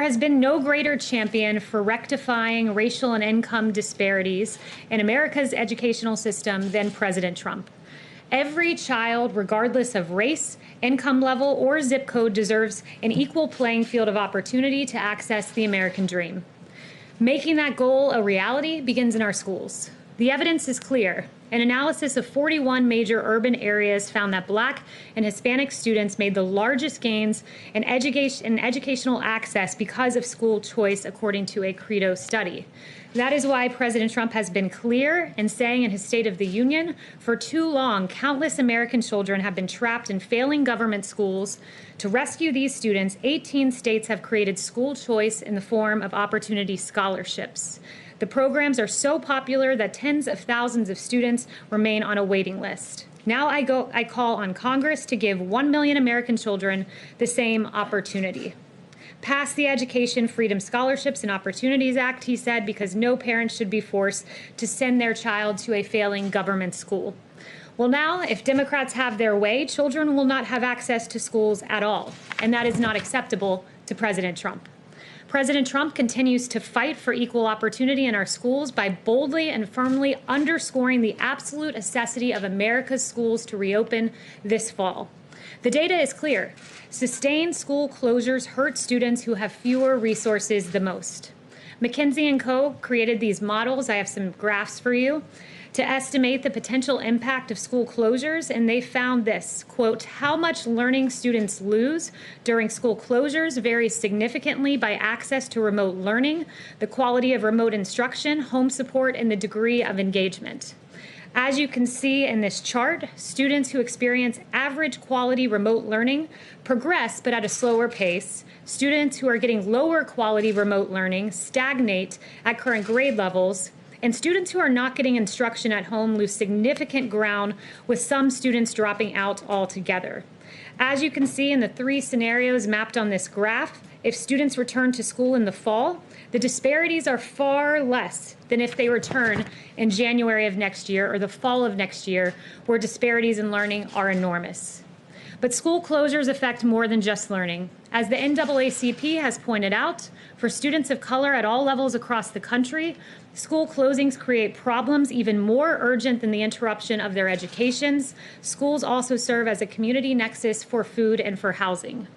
There has been no greater champion for rectifying racial and income disparities in America's educational system than President Trump. Every child, regardless of race, income level, or zip code, deserves an equal playing field of opportunity to access the American dream. Making that goal a reality begins in our schools. The evidence is clear. An analysis of 41 major urban areas found that Black and Hispanic students made the largest gains in educational access because of school choice, according to a Credo study. That is why President Trump has been clear in saying in his State of the Union, for too long, countless American children have been trapped in failing government schools. To rescue these students, 18 states have created school choice in the form of opportunity scholarships. The programs are so popular that tens of thousands of students remain on a waiting list. Now I call on Congress to give 1 million American children the same opportunity. Pass the Education Freedom Scholarships and Opportunities Act, he said, because no parent should be forced to send their child to a failing government school. Well, now, if Democrats have their way, children will not have access to schools at all, and that is not acceptable to President Trump. President Trump continues to fight for equal opportunity in our schools by boldly and firmly underscoring the absolute necessity of America's schools to reopen this fall. The data is clear. Sustained school closures hurt students who have fewer resources the most. McKinsey & Co. created these models. I have some graphs for you to estimate the potential impact of school closures, and they found this, quote, how much learning students lose during school closures varies significantly by access to remote learning, the quality of remote instruction, home support, and the degree of engagement. As you can see in this chart, students who experience average quality remote learning progress, but at a slower pace. Students who are getting lower quality remote learning stagnate at current grade levels, and students who are not getting instruction at home lose significant ground, with some students dropping out altogether. As you can see in the three scenarios mapped on this graph, if students return to school in the fall, the disparities are far less than if they return in January of next year or the fall of next year, where disparities in learning are enormous. But school closures affect more than just learning. As the NAACP has pointed out, for students of color at all levels across the country, school closings create problems even more urgent than the interruption of their educations. Schools also serve as a community nexus for food and for housing.